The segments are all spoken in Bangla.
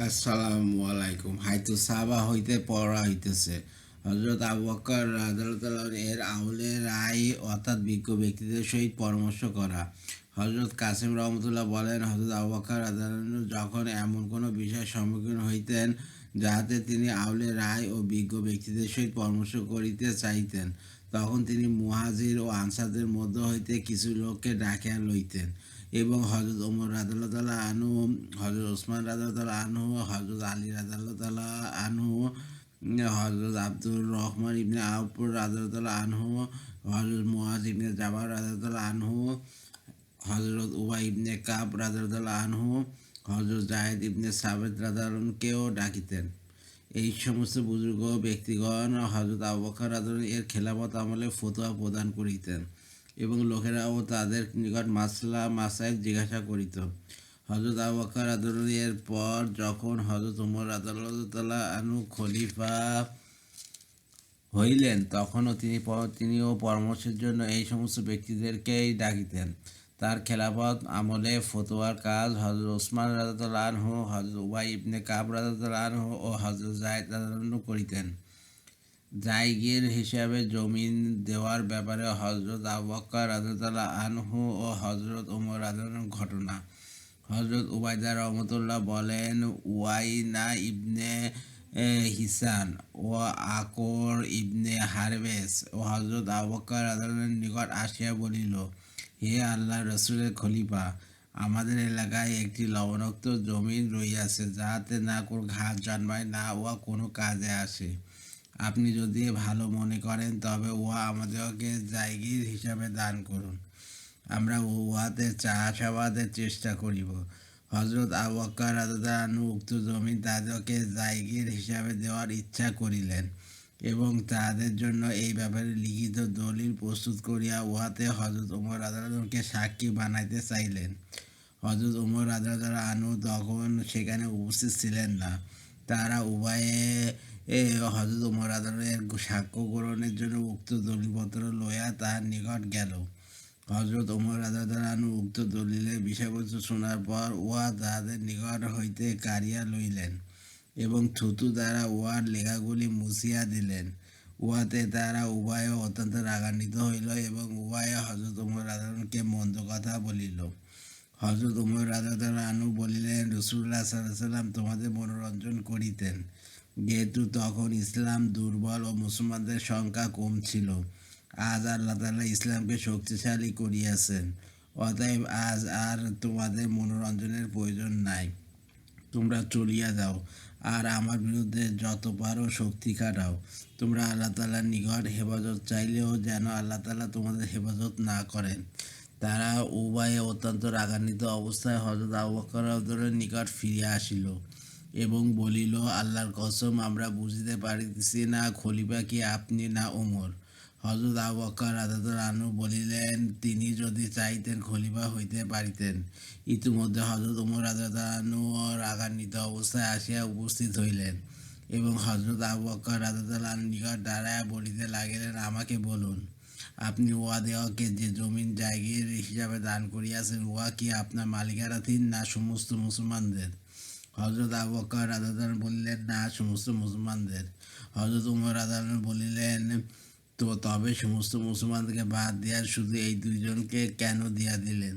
আসসালামু আলাইকুম। হাইতু সাহাবা হইতে পড়া হইতেছে হযরত আবু বকর রাদিয়াল্লাহু আনহু এর আউলে রায় অর্থাৎ বিজ্ঞ ব্যক্তিদের সহিত পরামর্শ করা। হযরত কাসিম রহমতুল্লাহ বলেন, হযরত আবু বকর রাদিয়াল্লাহু আনহু যখন এমন কোনো বিষয়ের সম্মুখীন হইতেন যাহাতে তিনি আউলে রায় ও বিজ্ঞ ব্যক্তিদের সহিত পরামর্শ করিতে চাইতেন, তখন তিনি মুহাজির ও আনসারদের মধ্য হইতে কিছু লোককে ডাকিয়া লইতেন এবং হযরত ওমর রাদিয়াল্লাহু তাআলা আনহু, হযরত ওসমান রাদিয়াল্লাহু তাআলা আনহু, হযরত আলী রাদিয়াল্লাহু তাআলা আনহু, হযরত আব্দুর রহমান ইবনে আওফ রাদিয়াল্লাহু তাআলা আনহু, হযরত মুআজ ইবনে জাবাল রাদিয়াল্লাহু তাআলা আনহু, হযরত উবাই ইবনে কাব রাদিয়াল্লাহু তাআলা আনহু, হযরত যায়েদ ইবনে সাবিত রাদিয়াল্লাহু আনহুকেও ডাকিতেন। এই সমস্ত বুজুর্গ ব্যক্তিগণ হযরত আবু বকর রাদিয়াল্লাহু এর খেলাফত আমলে ফতোয়া প্রদান করিতেন এবং লোকেরাও তাদের নিকট মাসলা মাসাইল জিজ্ঞাসা করিত। হযরত আবু বকর রাদিয়াল্লাহু এর পর যখন হযরত ওমর রাদিয়াল্লাহু তাআলা আনহু খলিফা হইলেন, তখনও তিনিও পরামর্শের জন্য এই সমস্ত ব্যক্তিদেরকেই ডাকিতেন। তার খেলাফত আমলে ফতোয়ার কাজ হযরত ওসমান রাদিয়াল্লাহু আনহু, হযরত উবাই ইবনে কাব রাদিয়াল্লাহু আনহু ও হযরত যায়েদ রাদিয়াল্লাহু আনহু করিতেন। জায়গির হিসাবে জমিন দেওয়ার ব্যাপারে হযরত আবু বকর রাদিয়াল্লাহু আনহু ও হযরত ওমর রাদিয়াল্লাহু আনহুর ঘটনা। হযরত উবাইদা রহমতুল্লাহ বলেন, উয়াইনা ইবনে হিসান ও আকর ইবনে হারবেস ও হযরত আবু বকর রাদিয়াল্লাহু আনহুর নিকট আসিয়া বলিল, হে আল্লাহ রসুলের খলিফা, আমাদের এলাকায় একটি লবণাক্ত জমিন রইয়াছে, যাহাতে না কোনো ঘাস জন্মায়, না উহা কোনো কাজে আসে। আপনি যদি ভালো মনে করেন তবে উহা আমাদেরকে জায়গির হিসাবে দান করুন, আমরা উহাতে চাষাবাদের চেষ্টা করিব। হযরত আবু বকর রাদিয়াল্লাহু আনহু উক্ত জমি তাদেরকে জায়গির হিসাবে দেওয়ার ইচ্ছা করিলেন এবং তাদের জন্য এই ব্যাপারে লিখিত দলিল প্রস্তুত করিয়া উহাতে হযরত ওমর রাদিয়াল্লাহু আনহুকে সাক্ষী বানাইতে চাইলেন। হযরত ওমর রাদিয়াল্লাহু আনহু তখন সেখানে উপস্থিত ছিলেন না। তারা উভয়ে হযরত ওমর রাদিয়াল্লাহু আনহু এর সাক্ষ্য গ্রহণের জন্য উক্ত দলিলপত্র লইয়া তাহার নিকট গেল। হযরত ওমর রাদিয়াল্লাহু আনহু উক্ত দলিলের বিষয়বস্তু শোনার পর উহা তাহাদের নিকট হইতে কাড়িয়া লইলেন এবং থুতু দ্বারা উহার লেখাগুলি মুছিয়া দিলেন। উহাতে তারা উভয়ে অত্যন্ত রাগান্বিত হইল এবং উভয়ে হযরত ওমর রাদিয়াল্লাহু আনহুকে মন্দ কথা বলিল। হযরত ওমর রাদিয়াল্লাহু আনহু বলিলেন, রাসূলুল্লাহ সাল্লাল্লাহু আলাইহি ওয়াসাল্লাম তোমাদের মনোরঞ্জন করিতেন, যেহেতু তখন ইসলাম দুর্বল ও মুসলমানদের সংখ্যা কম ছিল। আজ আল্লাহ তাআলা ইসলামকে শক্তিশালী করিয়াছেন, অতএব আজ আর তোমাদের মনোরঞ্জনের প্রয়োজন নাই। তোমরা চলিয়া যাও আর আমার বিরুদ্ধে যত পারো শক্তি খাটাও। তোমরা আল্লাহ তাআলার নিকট হেফাজত চাইলেও যেন আল্লাহ তাআলা তোমাদের হেফাজত না করেন। তারা উভয়ে অত্যন্ত রাগান্বিত অবস্থায় হযরত আবু বকর রাদিয়াল্লাহু আনহুর নিকট ফিরিয়া আসিল এবং বলিল, আল্লাহর কসম, আমরা বুঝিতে পারিতেছি না খলিফা কি আপনি না ওমর। হযরত আবু বকর রাদিয়াল্লাহু আনহু বলিলেন, তিনি যদি চাইতেন খলিফা হইতে পারিতেন। ইতিমধ্যে হযরত ওমর রাদিয়াল্লাহু আনহু রাগান্বিত অবস্থায় আসিয়া উপস্থিত হইলেন এবং হযরত আবু বকর রাদিয়াল্লাহু আনহুর নিকট দাঁড়াইয়া বলিতে লাগিলেন, আমাকে বলুন, আপনি উহাদিগকে যে জমিন জায়গির হিসাবে দান করিয়াছেন, উহা কি আপনার মালিকানাধীন না সমস্ত মুসলমানদের? হযরত আবু বকর রাদিয়াল্লাহু আনহু বলিলেন, না, সমস্ত মুসলমানদের। হযরত ওমর রাদিয়াল্লাহু আনহু বলিলেন, তবে সমস্ত মুসলমানদেরকে বাদ দিয়া শুধু এই দুইজনকে কেন দিয়া দিলেন?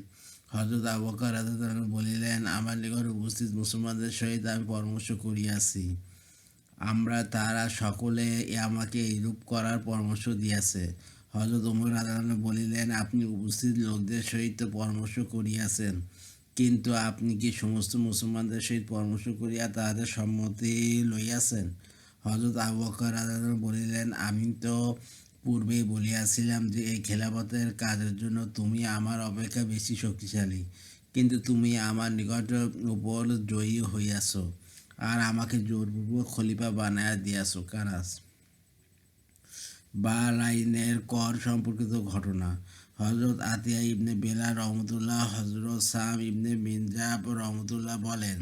হযরত আবু বকর রাদিয়াল্লাহু আনহু বলিলেন, আমার নিকট উপস্থিত মুসলমানদের সহিত আমি পরামর্শ করিয়াছি, তারা সকলে আমাকে এইরূপ করার পরামর্শ দিয়াছে। হযরত ওমর রাদিয়াল্লাহু আনহু বলিলেন, আপনি উপস্থিত লোকদের সহিত তো পরামর্শ করিয়াছেন, কিন্তু আপনি কি সমস্ত মুসলমানদের সহিত পরামর্শ করিয়া তাহাদের সম্মতি লইয়াছেন? হযরত আবু বকর রাদিয়াল্লাহু আনহু বলিলেন, আমি তো পূর্বেই বলিয়াছিলাম যে এই খেলাফতের কাজের জন্য তুমি আমার অপেক্ষা বেশি শক্তিশালী, কিন্তু তুমি আমার নিকট উপর জয়ী হইয়াছ আর আমাকে জোরপূর্বক খলিফা বানাইয়া দিয়াছ। কারাস বাহরাইনের কর সম্পর্কিত ঘটনা। হযরত আতিয়া ইবনে বেলাল রহমতুল্লাহ হযরত সাম ইবনে মিনজাব রহমতুল্লাহ বলেন,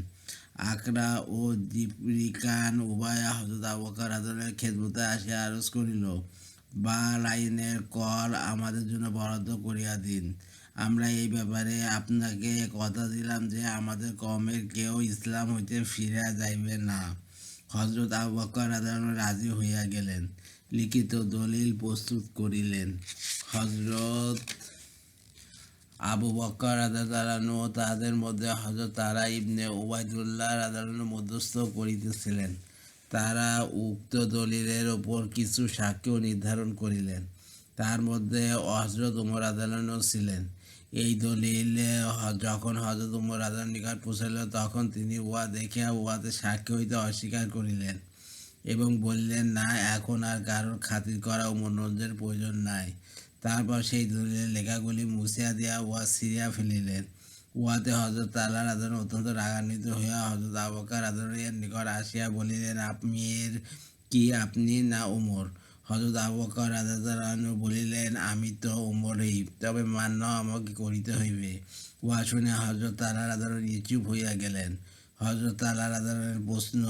আকরা ও জিবরিকান উভয়ে হযরত আবু বকর রাদিয়াল্লাহু আনহুর খেদমতে আসিয়া আরজ করিল, বাহরাইনের কর আমাদের জন্য বরাদ্দ করিয়া দিন, আমরা এই ব্যাপারে আপনাকে কথা দিলাম যে আমাদের কওমের কেউ ইসলাম হইতে ফিরে যাইবে না। হযরত আবু বকর রাদিয়াল্লাহু আনহু রাজি হইয়া গেলেন, লিখিত দলিল প্রস্তুত করিলেন। হযরত আবু বকর রাদিয়াল্লাহু আনহু ও তাহাদের মধ্যে হযরত তালহা ইবনে উবাইদুল্লাহ রাদিয়াল্লাহু আনহু মধ্যস্থ করিতেছিলেন। তারা উক্ত দলিলের ওপর কিছু সাক্ষ্য নির্ধারণ করিলেন। তার মধ্যে হযরত ওমর রাদিয়াল্লাহু আনহু ছিলেন। এই দলিল যখন হযরত ওমর রাদিয়াল্লাহু আনহুর নিকট পৌঁছাইল, তখন তিনি উহা দেখিয়া উহাতে সাক্ষী হইতে অস্বীকার করিলেন এবং বলিলেন, না, এখন আর কারোর খাতির করা ও মনোরঞ্জনের প্রয়োজন নাই। তারপর সেই দলিলের লেখাগুলি মুছিয়া দিয়া উহা ছিঁড়িয়া ফেলিলেন। উহাতে হযরত তালহা রাদিয়াল্লাহু আনহু অত্যন্ত রাগান্বিত হইয়া হযরত আবু বকর রাদিয়াল্লাহু আনহুর নিকট আসিয়া বলিলেন, আমির কি আপনি না ওমর? হযরত আবু বকর রাদিয়াল্লাহু আনহু বলিলেন, আমি তো ওমরই, তবে মান্য আমাকে করিতে হইবে। উহা শুনিয়া হযরত তালহা রাদিয়াল্লাহু আনহু নিশ্চুপ হইয়া গেলেন। হযরত তালহা রাদিয়াল্লাহু আনহুর প্রশ্ন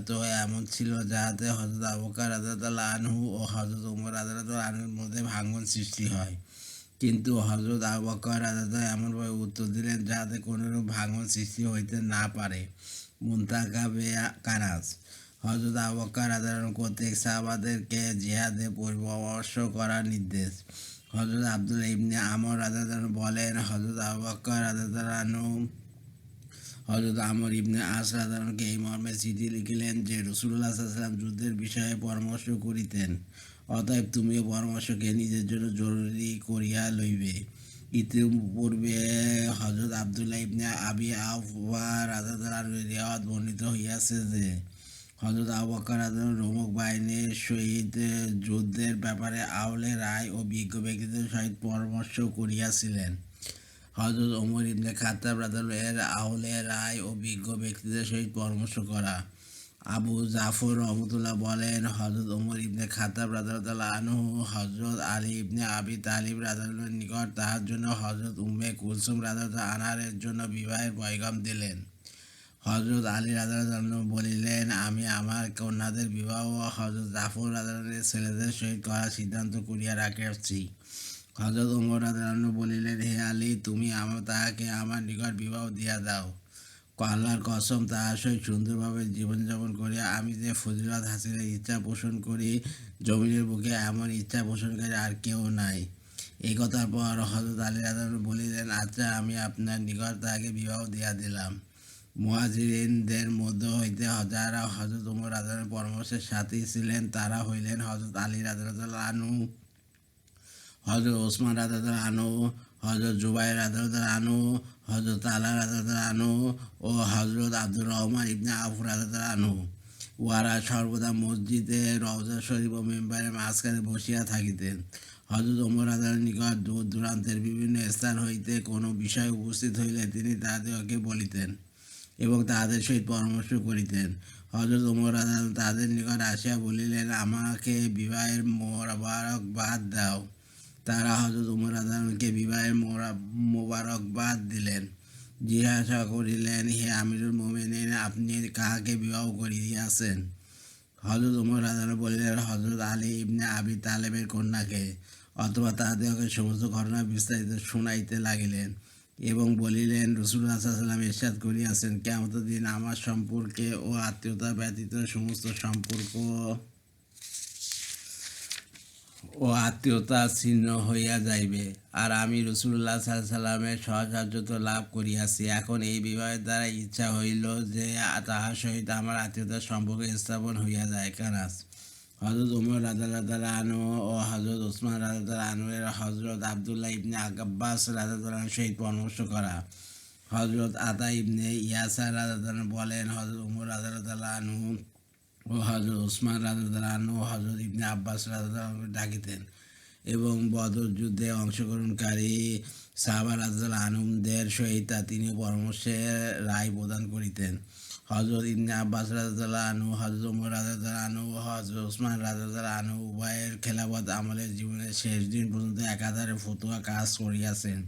তো এমন ছিল, যাহাতে হযরত আবু বকর রাদিয়াল্লাহু আনহু ও হযরত ওমর রাদিয়াল্লাহু আনহুর মধ্যে ভাঙন সৃষ্টি হয়। কিন্তু হযরত আবু বকর রাদিয়াল্লাহু আনহু এমনভাবে উত্তর দিলেন, যাহাতে কোনরূপ ভাঙন সৃষ্টি হইতে না পারে। মুনতাখাবে কানাজ। হযরত আবু বকর রাদিয়াল্লাহু আনহু কর্তৃক সাহাবাদেরকে জিহাদে পরামর্শ করার নির্দেশ। হযরত আব্দুল্লাহ ইবনে আমর রাদিয়াল্লাহু আনহু বলেন, হযরত আবু বকর রাদিয়াল্লাহু আনহু হযরত আমর ইবনে আস রাদিয়াল্লাহু আনহুকে এই মর্মে চিঠি লিখিলেন যে, রাসূলুল্লাহ সাল্লাল্লাহু আলাইহি ওয়াসাল্লাম যুদ্ধের বিষয়ে পরামর্শ করিতেন, অতএব তুমিও পরামর্শকে নিজের জন্য জরুরি করিয়া লইবে। ইতিপূর্বে হযরত আব্দুল্লাহ ইবনে আবি আওফা রাদিয়াল্লাহু আনহুর রিওয়ায়াত বর্ণিত হইয়াছে যে, হযরত আবু বকর রাদিয়াল্লাহু আনহু রোমক বাহিনীর সহিত যুদ্ধের ব্যাপারে আউলে রায় ও বিজ্ঞ ব্যক্তিদের সহিত পরামর্শ করিয়াছিলেন। হযরত ওমর ইবনে খাত্তাব রাদিয়াল্লাহু আনহু এর আউলে রায় ও বিজ্ঞ ব্যক্তিদের সহিত পরামর্শ করা। আবু জাফর রহমতুল্লাহ বলেন, হযরত ওমর ইবনে খাত্তাব রাদিয়াল্লাহু আনহু হযরত আলী ইবনে আবি তালিব রাদিয়াল্লাহু আনহুর নিকট তাহার জন্য হযরত উম্মে কুলসুম রাদিয়াল্লাহু আনহার জন্য বিবাহের পয়গাম দিলেন। হযরত আলী রাদিয়াল্লাহু আনহু বলিলেন, আমি আমার কন্যাদের বিবাহ হযরত জাফর রাদিয়াল্লাহু আনহুর ছেলেদের সহিত করার সিদ্ধান্ত করিয়া রাখিয়াছি। হযরত ওমর রাদিয়াল্লাহু আনহু বলিলেন, হে আলী, তুমি তাহাকে আমার নিকট বিবাহ দিয়া দাও। আল্লাহর কসম, তাহার সহিত সুন্দরভাবে জীবনযাপন করিয়া আমি যে ফজিলত হাসিলের ইচ্ছা পোষণ করি, জমিনের বুকে এমন ইচ্ছা পোষণকারী আর কেউ নাই। এই কথার পর হযরত আলী রাদিয়াল্লাহু আনহু বলিলেন, আচ্ছা, আমি আপনার নিকট তাহাকে বিবাহ দিয়া দিলাম। মুহাজিরিনদের মধ্য হইতে যারা হযরত ওমর রাদিয়াল্লাহু আনহুর পরামর্শের সাথী ছিলেন, তারা হইলেন হযরত আলী রাদিয়াল্লাহু আনহু, হযরত ওসমান রাদিয়াল্লাহু আনহু, হযরত জুবাইর রাদিয়াল্লাহু আনহু, হযরত তালহা রাদিয়াল্লাহু আনহু ও হযরত আব্দুর রহমান ইবনে আওফ রাদিয়াল্লাহু আনহু। উহারা সর্বদা মসজিদে রওজা শরীফ ও মিম্বারের মাঝখানে বসিয়া থাকিতেন। হযরত ওমর রাদিয়াল্লাহু আনহুর নিকট দূর দূরান্তের বিভিন্ন স্থান হইতে কোনো বিষয় উপস্থিত হইলে তিনি তাহাদিগকে বলিতেন এবং তাহাদের সহিত পরামর্শ করিতেন। হযরত ওমর রাদিয়াল্লাহু আনহু তাহাদের নিকট আসিয়া বলিলেন, আমাকে বিবাহের মোবারকবাদ দাও। তারা হযরত ওমর রাদিয়াল্লাহু আনহুকে বিবাহের মোবারকবাদ দিলেন। জিজ্ঞাসা করিলেন, হে আমিরুল মুমিনিন, আপনি কাহাকে বিবাহ করিয়াছেন? হযরত ওমর রাদিয়াল্লাহু আনহু বলিলেন, হযরত আলী ইবনে আবি তালেবের কন্যাকে। অথবা তাহাদিগকে সমস্ত ঘটনা বিস্তারিত শুনাইতে লাগিলেন এবং বলিলেন, রাসূলুল্লাহ সাল্লাল্লাহু আলাইহি ওয়াসাল্লাম ইরশাদ করিয়াছেন, কিয়ামতের দিন আমার সম্পর্কে ও আত্মীয়তা ব্যতীত সমস্ত সম্পর্ক ও আত্মীয়তা ছিন্ন হইয়া যাইবে, আর আমি রাসূলুল্লাহ সাল্লাল্লাহু আলাইহি ওয়াসাল্লামের সহচর্যতা লাভ করিয়াছি। এখন এই বিবাহের দ্বারা ইচ্ছা হইল যে তাহার সহিত আমার আত্মীয়তার সম্পর্ক স্থাপন হইয়া যায়। কানাস। হযরত ওমর রাদিয়াল্লাহু আনহু ও হযরত ওসমান রাদিয়াল্লাহু আনহু এর হযরত আব্দুল্লাহ ইবনে আব্বাস রাদিয়াল্লাহু আনহুর সহিত পরামর্শ করা। হযরত আতা ইবনে ইয়াসার রাদিয়াল্লাহু আনহু বলেন, হযরত ওমর রাদিয়াল্লাহু আনহু ও হযরত ওসমান রাদিয়াল্লাহু আনহু হযরত ইবনে আব্বাস রাদিয়াল্লাহু আনহুকে ডাকিতেন এবং বদর যুদ্ধে অংশগ্রহণকারী সাহাবা রাদিয়াল্লাহু আনহুদের সহিত তিনি পরামর্শের রায় প্রদান করিতেন। হযরত ইবনে আব্বাস রাদিয়াল্লাহু আনহু, হযরত ওমর রাদিয়াল্লাহু আনহু ও হযরত ওসমান রাদিয়াল্লাহু আনহু উভয়ের খেলাফত আমলের জীবনের শেষ দিন পর্যন্ত একাধারে ফতোয়া কাজ করিয়াছেন।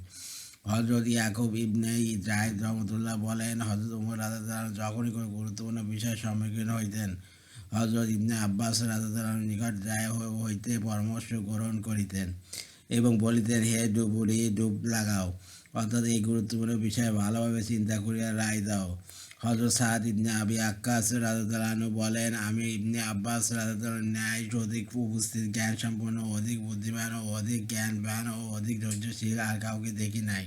হযরত ইয়াকুব ইবনে জায়েদ রহমতুল্লাহ বলেন, হযরত ওমর রাদিয়াল্লাহু আনহু যখনই কোনো গুরুত্বপূর্ণ বিষয়ের সম্মুখীন হইতেন, হযরত ইবনে আব্বাস রাদিয়াল্লাহু আনহুর নিকট যায় হইতে পরামর্শ গ্রহণ করিতেন এবং বলিতেন, হে ডুবুরি, ডুব লাগাও, অর্থাৎ এই গুরুত্বপূর্ণ বিষয়ে ভালোভাবে চিন্তা করিয়া রায় দাও। হযরত সাদ ইবনে আবি আক্কাস রাদিয়াল্লাহু আনহু বলেন, আমি ইবনে আব্বাস রাদিয়াল্লাহু ন্যায় অধিক উপস্থিত, জ্ঞান সম্পন্ন, অধিক বুদ্ধিমান ও অধিক জ্ঞানবান ও অধিক ধৈর্যশীল আর কাউকে দেখি নাই।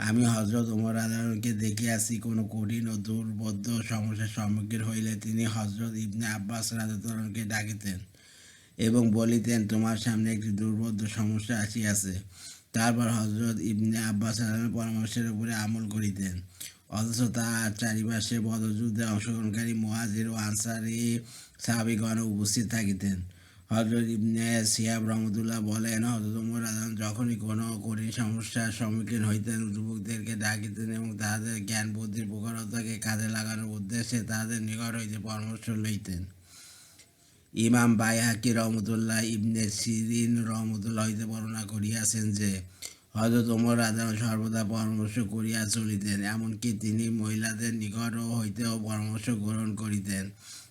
আমি হযরত ওমর রাদিয়াল্লাহুকে দেখিয়াছি, কোনো কঠিন ও দুর্বোধ্য সমস্যার সম্মুখীন হইলে তিনি হযরত ইবনে আব্বাস রাদিয়াল্লাহুকে ডাকিতেন এবং বলিতেন, তোমার সামনে একটি দুর্বোধ্য সমস্যা আসিয়াছে। তারপর হযরত ইবনে আব্বাস রাদিয়াল্লাহুর পরামর্শের উপরে আমল করিতেন। অথচ তার চারিপাশে বদরযুদ্ধে অংশগ্রহণকারী মুহাজির ও আনসারী সাহাবীগণ উপস্থিত থাকিতেন। হযরত ইবনে শিহাব রহমতুল্লাহ বলেন, হযরত ওমর রাদিয়াল্লাহু যখনই কোনো কঠিন সমস্যার সম্মুখীন হইতেন, যুবকদেরকে ডাকিতেন এবং তাহাদের জ্ঞান বুদ্ধির প্রখরতাকে কাজে লাগানোর উদ্দেশ্যে তাহাদের নিকট হইতে পরামর্শ লইতেন। ইমাম বাইহাকি রহমতুল্লাহ ইবনে সিরিন রহমতুল্লাহ হইতে বর্ণনা করিয়াছেন যে হযরত ওমর রাদিয়াল্লাহু সর্বদা পরামর্শ করিয়া চলিতেন, এমনকি তিনি মহিলাদের নিকট হইতেও পরামর্শ গ্রহণ করিতেন।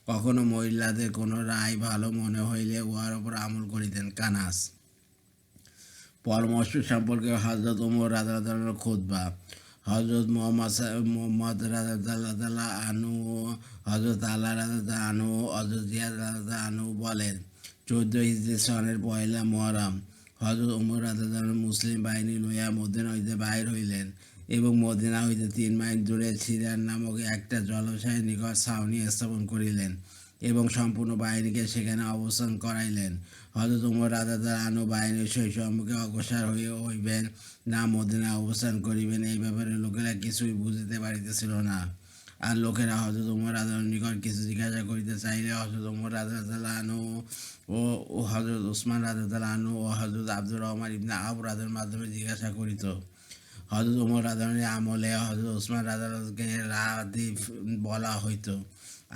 কখনো মহিলাদের কোনো রায় ভালো মনে হইলে উহার উপর আমল করিতেন। কানাস পরামর্শ সম্পর্কে হযরত ওমর রাদিয়াল্লাহু আনহুর খুতবা। হযরত মুহাম্মদ রাদিয়াল্লাহু আনহু, হযরত আলী রাদিয়াল্লাহু আনহু, হযরত জিয়াদ রাদিয়াল্লাহু আনহু বলেন, 14 হিজরি সনের পয়লা মুহররম হযরত ওমর রাদিয়াল্লাহু আনহু মুসলিম বাহিনী লইয়া মদিনা হইতে বাহির হইলেন এবং মদিনা হইতে 3 মাইল দূরে সিরিয়ান নামক একটা জলাশয়ের নিকট ছাউনি স্থাপন করিলেন এবং সম্পূর্ণ বাহিনীকে সেখানে অবস্থান করাইলেন। হযরত ওমর রাদিয়াল্লাহু আনহু বাহিনীর সহিত সম্মুখে অগ্রসর হইবেন না মদিনায় অবস্থান করিবেন, এই ব্যাপারে লোকেরা কিছুই বুঝিতে পারিতেছিল না। আর লোকেরা হযরত ওমর রাদিয়াল্লাহু নিকট কিছু জিজ্ঞাসা করিতে চাইলে হযরত ওমর রাদিয়াল্লাহু আনহু ও হযরত উসমান রাদিয়াল্লাহু আনহু ও হযরত আব্দুর রহমান ইবনে আওফ রাদিয়াল্লাহুর মাধ্যমে জিজ্ঞাসা করিত। হযরত ওমর রাদিয়াল্লাহু আমলে হযরত উসমান রাদিয়াল্লাহুকে রাদিফ বলা হইত।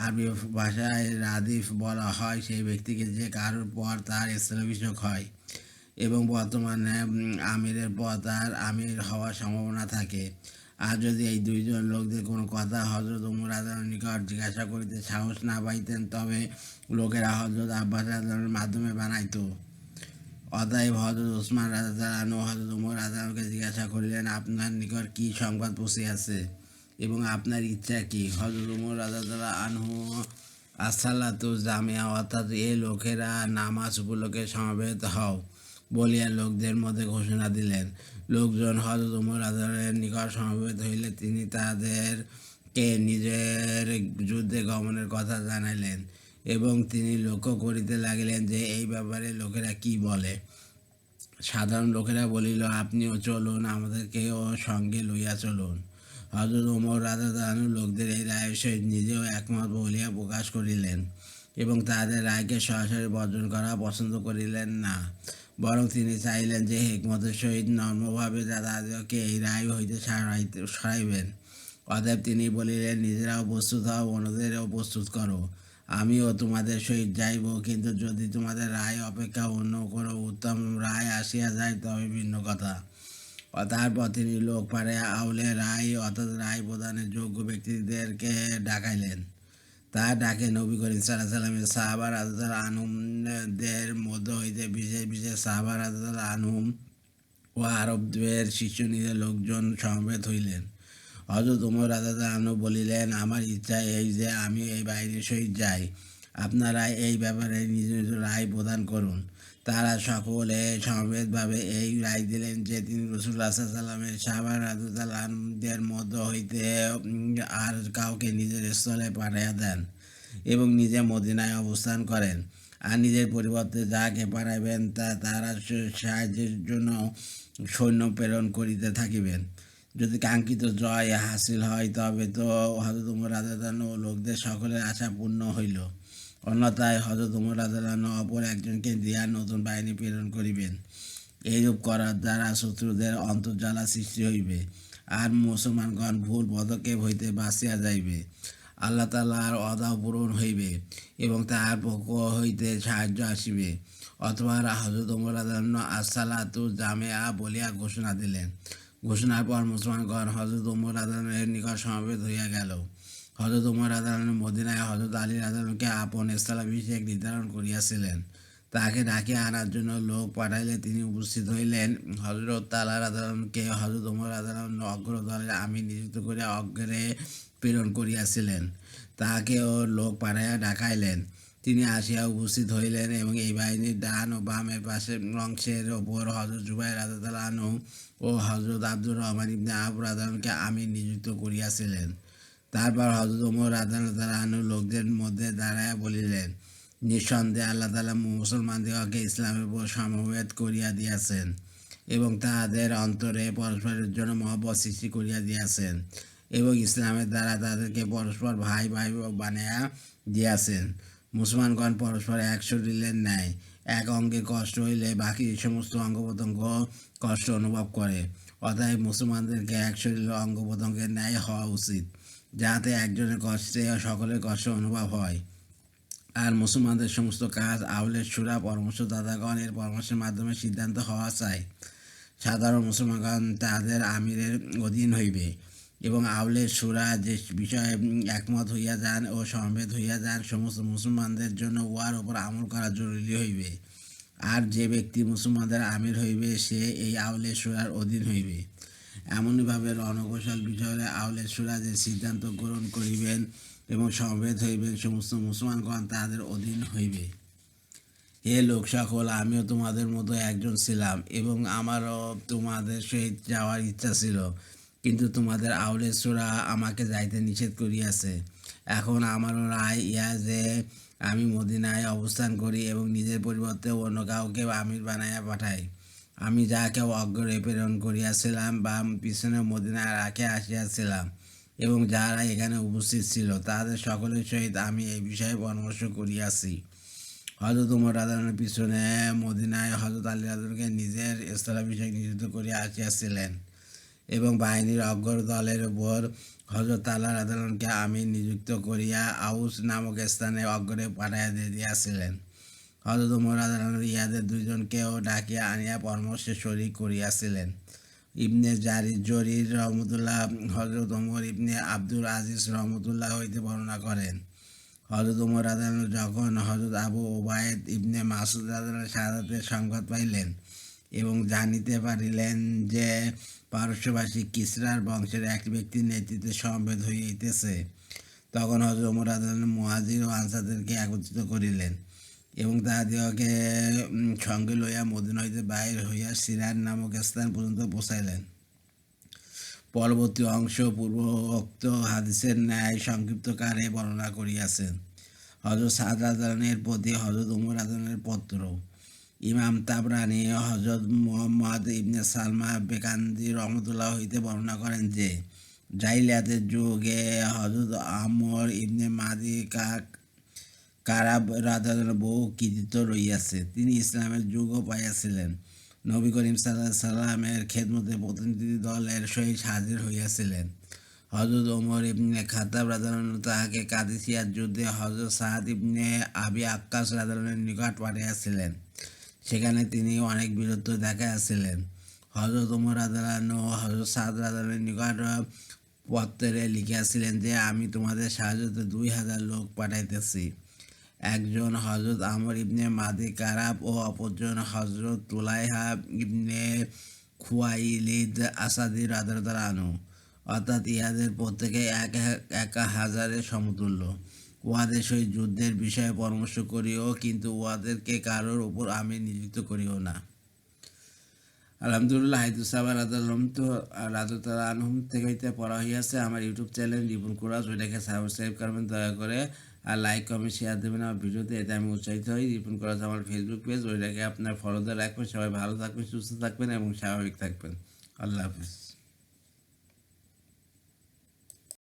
আরবি ভাষায় রাদিফ বলা হয় সেই ব্যক্তিকে যে কারোর পর তার স্থলাভিষেক হয় এবং বর্তমানে আমিরের পর তার আমির হওয়ার সম্ভাবনা থাকে। আর যদি এই দুইজন লোকদের কোনো কথা হযরত ওমর রাদিয়াল্লাহুর নিকট জিজ্ঞাসা করিতে সাহস না পাইতেন, তবে লোকেরা হযরত আব্বাস রাদিয়াল্লাহুর মাধ্যমে বানাইত। অতএব হযরত উসমান রাদিয়াল্লাহু আনহু হযরত ওমর রাদিয়াল্লাহুকে জিজ্ঞাসা করিলেন, আপনার নিকট কি সংবাদ পৌঁছিয়াছে এবং আপনার ইচ্ছা কি? হযরত ওমর রাদিয়াল্লাহু আনহু আসসালাতু জামিয়া, অর্থাৎ এ লোকেরা নামাজ উপলক্ষে সমবেত হও বলিয়া লোকদের মধ্যে ঘোষণা দিলেন। লোকজন হযরত ওমর রাদিয়াল্লাহুর নিকট সমবেত হইলে তিনি তাদেরকে নিজের যুদ্ধে গমনের কথা জানাইলেন এবং তিনি লক্ষ্য করিতে লাগিলেন যে এই ব্যাপারে লোকেরা কি বলে। সাধারণ লোকেরা বলিল, আপনিও চলুন, আমাদেরকেও সঙ্গে লইয়া চলুন। হযরত ওমর রাদিয়াল্লাহু আনহু লোকদের এই রায়ের সহিত নিজেও একমত বলিয়া প্রকাশ করিলেন এবং তাহাদের রায়কে সরাসরি বর্জন করা পছন্দ করিলেন না, বরং তিনি চাইলেন যে হিকমতের সহিত নম্রভাবে তাদেরকে এই রায় হইতে সরাইবেন। অতএব তিনি বলিলেন, নিজেরাও প্রস্তুত হও, অন্যদেরও প্রস্তুত করো, আমিও তোমাদের সহিত যাইব, কিন্তু যদি তোমাদের রায় অপেক্ষা অন্য কোনো উত্তম রায় আসিয়া যায় তবে ভিন্ন কথা। তারপর তিনি লোক পাড়ায় আউলে রায়, অর্থাৎ রায় প্রদানের যোগ্য ব্যক্তিদেরকে ডাকাইলেন। তার ডাকে নবী করিম সাল্লাল্লাহু আলাইহি ওয়াসাল্লামের সাহাবা রাদিয়াল্লাহু আনহুমদের মধ্য হইতে বিশেষ বিশেষ সাহাবা রাদিয়াল্লাহু আনহুম ও আরবদের শীর্ষনীতির লোকজন সমবেত হইলেন। হযরত ওমর রাদিয়াল্লাহু আনহু বলিলেন, আমার ইচ্ছা এই যে আমি এই বাহিনীর সহিত যাই, আপনারা এই ব্যাপারে নিজ নিজ রায় প্রদান করুন। তারা সকলে সমবেতভাবে এই রায় দিলেন যে তিনি রাসূলুল্লাহ সাল্লাল্লাহু আলাইহি ওয়াসাল্লামের সাহাবা রাদিয়াল্লাহু আনহুদের মধ্য হইতে আর কাউকে নিজের স্থলে পাঠাইয়া দেন এবং নিজে মদিনায় অবস্থান করেন, আর নিজের পরিবর্তে যাকে পাঠাইবেন তারা সাহায্যের জন্য সৈন্য প্রেরণ করিতে থাকিবেন। যদি কাঙ্ক্ষিত জয় হাসিল হয় তবে তো হযরত ওমর রাদিয়াল্লাহু আনহু লোকদের সকলের আশা পূর্ণ হইল, অন্যথায় হযরত ওমর রাদিয়াল্লাহু আনহু অপর একজনকে দিয়া নতুন বাহিনী প্রেরণ করিবেন। এইরূপ করার দ্বারা শত্রুদের অন্তর্জ্বালা সৃষ্টি হইবে আর মুসলমানগণ ভুল পদক্ষেপ হইতে বাঁচিয়া যাইবে। আল্লাহ তাআলার ওয়াদা পূরণ হইবে এবং তাহার পক্ষ হইতে সাহায্য আসিবে। অথবা হযরত ওমর রাদিয়াল্লাহু আনহু আসসালাতু জামিয়া বলিয়া ঘোষণা দিলেন। ঘোষণার পর মুসলমানগণ হযরত ওমর রাদিয়াল্লাহু আনহুর নিকট সমবেত হইয়া গেল। হযরত ওমর রাদিয়াল্লাহু আনহু মদিনায় হযরত আলী রাদিয়াল্লাহু আনহুকে আপন স্থলাভিষেক নির্ধারণ করিয়াছিলেন। তাকে ডাকিয়ে আনার জন্য লোক পাঠাইলে তিনি উপস্থিত হইলেন। হযরত তালহা রাদিয়াল্লাহু আনহুকে হযরত ওমর রাদিয়াল্লাহু আনহু অগ্রদলের আমির নিযুক্ত করিয়া অগ্রে প্রেরণ করিয়াছিলেন। তাহাকেও লোক পাঠাইয়া ডাকাইলেন। তিনি আসিয়া উপস্থিত হইলেন এবং এই বাহিনীর ডান ও বামের পাশের অংশের ওপর হযরত জুবাইর রাদিয়াল্লাহু আনহু ও হযরত আব্দুর রহমান ইবনে আওফ রাদিয়াল্লাহু আনহুকে আমির নিযুক্ত করিয়াছিলেন। তারপর হযরত ওমর রাদিয়াল্লাহু আনহু লোকদের মধ্যে দাঁড়াইয়া বলিলেন, নিঃসন্দেহে আল্লাহ তাআলা মুসলমানদিগকে ইসলামের উপর সমবেত করিয়া দিয়াছেন এবং তাহাদের অন্তরে পরস্পরের জন্য মহব্বত সৃষ্টি করিয়া দিয়াছেন এবং ইসলামের দ্বারা তাদেরকে পরস্পর ভাই ভাই বানাইয়া দিয়াছেন। মুসলমানগণ পরস্পর এক শরীরের ন্যায়। এক অঙ্গে কষ্ট হইলে বাকি সমস্ত অঙ্গ প্রত্যঙ্গ কষ্ট অনুভব করে। অতএব মুসলমানদেরকে এক শরীরের অঙ্গ প্রত্যঙ্গের ন্যায় হওয়া উচিত, যাতে একজনের কষ্টে সকলের কষ্ট অনুভব হয়। আর মুসলমানদের সমস্ত কাজ আউলের শুরা পরামর্শদাতাগণের পরামর্শের মাধ্যমে সিদ্ধান্ত হওয়া চাই। সাধারণ মুসলমানগণ তাদের আমিরের অধীন হইবে এবং আউলের শুরা যে বিষয়ে একমত হইয়া যান ও সমবেত হইয়া যান, সমস্ত মুসলমানদের জন্য উহার উপর আমল করা জরুরি হইবে। আর যে ব্যক্তি মুসলমানদের আমির হইবে, সে এই আউলের শুরার অধীন হইবে। এমনইভাবে রণকৌশল বিষয়ে আউলের শুরা যে সিদ্ধান্ত গ্রহণ করিবেন এবং সমবেত হইবেন, সমস্ত মুসলমানগণ তাহাদের অধীন হইবে। হে লোক সকল, আমিও তোমাদের মতো একজন ছিলাম এবং আমারও তোমাদের সহিত যাওয়ার ইচ্ছা ছিল, কিন্তু তোমাদের আউলের সূরা আমাকে যাইতে নিষেধ করিয়াছে। এখন আমারও রায় ইহা যে আমি মদিনায় অবস্থান করি এবং নিজের পরিবর্তে অন্য কাউকে আমির বানাইয়া পাঠাই। আমি যাহাকে অগ্রে প্রেরণ করিয়াছিলাম বা পিছনে মদিনায় রাখিয়া আসিয়াছিলাম এবং যাহারা এখানে উপস্থিত ছিল, তাদের সকলের সহিত আমি এই বিষয়ে পরামর্শ করিয়াছি। হযরত ওমর রাদিয়াল্লাহু আনহু পিছনে মদিনায় হযরত আলী রাদিয়াল্লাহু আনহুকে নিজের স্থলাভিষিক্ত নিযুক্ত করিয়া আসিয়াছিলেন এবং বাহিনীর অগ্রদলের উপর হযরত তালহা রাদিয়াল্লাহু আনহুকে আমির নিযুক্ত করিয়া আউস নামক স্থানে অগ্রে পাঠাইয়া দিয়াছিলেন। হযরত ওমর রাদিয়াল্লাহু আনহু ইহাদের দুইজনকেও ডাকিয়া আনিয়া পরামর্শে শরীক করিয়াছিলেন। ইবনে জরির রহমতুল্লাহ হযরত ওমর ইবনে আব্দুল আজিজ রহমতুল্লাহ হইতে বর্ণনা করেন, হযরত ওমর রাদিয়াল্লাহু আনহু যখন হযরত আবু উবাইদ ইবনে মাসউদ রাদিয়াল্লাহু আনহু শাহাদাতের সংবাদ পাইলেন এবং জানিতে পারিলেন যে পারস্যবাসী কিসরার বংশের এক ব্যক্তির নেতৃত্বে সমবেত হইতেছে, তখন হযরত ওমর রাদিয়াল্লাহু আনহু মুহাজির ও আনসারদেরকে একত্রিত করিলেন এবং তাহাদিগকে সঙ্গে লইয়া মদিনা হইতে বাহির হইয়া সিরান নামক স্থান পর্যন্ত পৌঁছাইলেন। পরবর্তী অংশ পূর্বোক্ত হাদিসের ন্যায় সংক্ষিপ্তকারে বর্ণনা করিয়াছেন। হযরত সাদ রাদিয়াল্লাহু প্রতি হযরত ওমর রাদিয়াল্লাহু পত্র। ইমাম তাবরানী হযরত মুহাম্মদ ইবনে সালমা বেকান্দি রহমতুল্লাহ হইতে বর্ণনা করেন যে, জাহিলিয়াতের যুগে হযরত আমর ইবনে মাদি কারাব রাদিয়াল্লাহু বহু কৃতিত্ব রহিয়াছে। তিনি ইসলামের যুগও পাইয়াছিলেন। নবী করিম সাল্লাল্লাহু আলাইহি সাল্লামের খেদমতে প্রতিনিধি দলের সহিত হাজির হইয়াছিলেন। হযরত ওমর ইবনে খাত্তাব রাদিয়াল্লাহু আনহু তাহাকে কাদিসিয়ার যুদ্ধে হযরত সাদ ইবনে আবি আক্কাস রাদিয়াল্লাহু আনহুর নিকট পাঠাইয়াছিলেন। সেখানে তিনি অনেক বীরত্ব দেখাইয়াছিলেন। হযরত ওমর রাদিয়াল্লাহু আনহু হযরত সাদ রাদিয়াল্লাহু আনহুর নিকট পত্রে লিখিয়াছিলেন যে, আমি তোমাদের সাহায্যে 2000 লোক পাঠাইতেছি। একজন হযরত আমর ইবনে মাদি কারাব ও অপরজন হযরত তুলাইহা ইবনে খুয়াইলিদ আসাদি রাদিয়াল্লাহু আনহু, অর্থাৎ ইহাদের প্রত্যেকে 1000-এর সমতুল্য। উহাদের সহিত যুদ্ধের বিষয়ে পরামর্শ করিও, কিন্তু উহাদেরকে কারোর উপর আমির নিযুক্ত করিও না। আলহামদুলিল্লাহ, হাদিস সাহাবা রাদিয়াল্লাহু আনহুম থেকে হইতে পড়া হইয়াছে। আমার ইউটিউব চ্যানেল রিপন কুরাজ, ওইটাকে সাবস্ক্রাইব করবেন দয়া করে, আর লাইক কমেন্ট শেয়ার দেবেন আমার ভিডিওতে, এতে আমি উৎসাহিত হই। রিপন কুরাজ আমার ফেসবুক পেজ, ওইটাকে আপনার ফলোতে রাখবেন। সবাই ভালো থাকবেন, সুস্থ থাকবেন এবং স্বাভাবিক থাকবেন। আল্লাহ হাফিজ।